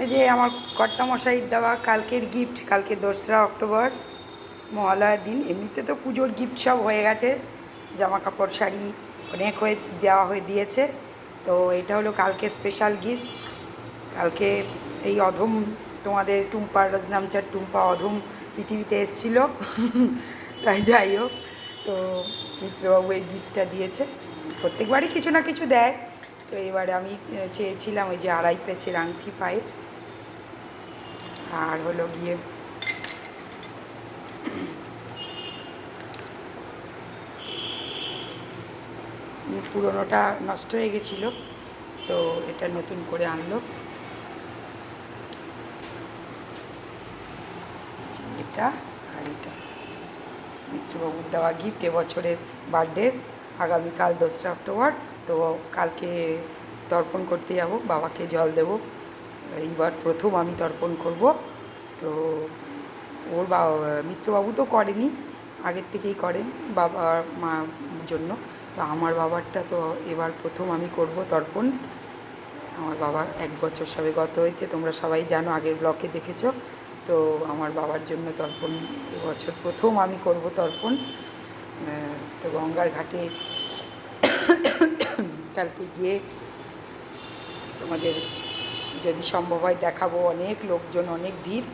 এই যে আমার কর্তামশাইয়ের দেওয়া কালকের গিফট, কালকে 2রা অক্টোবর মহালয়ার দিন। এমনিতে তো পুজোর গিফট সব হয়ে গেছে, জামা কাপড় শাড়ি অনেক হয়েছে, দিয়েছে। তো এটা হলো কালকে স্পেশাল গিফট। কালকে এই অধম তোমাদের টুম্পার রজনামচার টুম্পা অধম পৃথিবীতে এসেছিলো। তাই যাই হোক, তো মিত্রবাবু এই গিফটটা দিয়েছে। প্রত্যেকবারই কিছু না কিছু দেয়, তো এবারে আমি চেয়েছিলাম ওই যে 2.5 প্যাচের আংটি পায়ে, আর হলো গিয়ে পুরোনোটা নষ্ট হয়ে গেছিলো, তো এটা নতুন করে আনলো। এটা আর এটা মিত্রবাবুর দেওয়া গিফট এবছরের বার্থডে, আগামীকাল 2রা অক্টোবর। তো কালকে তর্পণ করতে যাব, বাবাকে জল দেব। এইবার প্রথম আমি তর্পণ করব। তো ওর মিত্রবাবু তো করেনি, আগের থেকেই করেন বাবার মা জন্য। তো আমার বাবারটা তো এবার প্রথম আমি করব তর্পণ। আমার বাবার 1 বছর সবে গত হয়েছে, তোমরা সবাই জানো, আগের ব্লকে দেখেছো। তো আমার বাবার জন্য তর্পণ এবছর প্রথম আমি করব তর্পণ। তো গঙ্গার ঘাটে কালকে গিয়ে তোমাদের যদি সম্ভব হয় দেখাবো, অনেক লোকজন, অনেক ভিড়।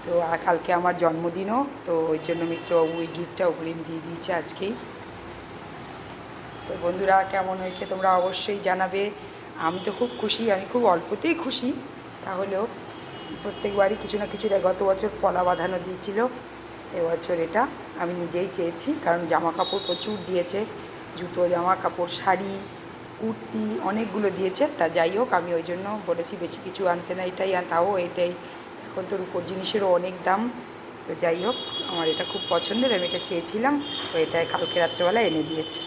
তো কালকে আমার জন্মদিনও, তো ওই জন্য মিত্রবাবু এই গিফটটা অগ্রিম দিয়ে দিয়েছে আজকেই। তো বন্ধুরা, কেমন হয়েছে তোমরা অবশ্যই জানাবে। আমি তো খুব খুশি, আমি খুব অল্পতেই খুশি, তাহলেও প্রত্যেকবারই কিছু না কিছু দেয়। গত বছর পলা বাঁধানো দিয়েছিল, এবছর এটা আমি নিজেই চেয়েছি, কারণ জামা কাপড় প্রচুর দিয়েছে, জুতো, জামা কাপড়, শাড়ি, কুর্তি অনেকগুলো দিয়েছে। তা যাই হোক, আমি ওই জন্য বলেছি বেশি কিছু আনতে না, এটাই তাও এটাই। এখন তো রূপোর জিনিসেরও অনেক দাম। তো যাই হোক, আমার এটা খুব পছন্দের, আমি এটা চেয়েছিলাম, তো এটা কালকে রাত্রেবেলা এনে দিয়েছে।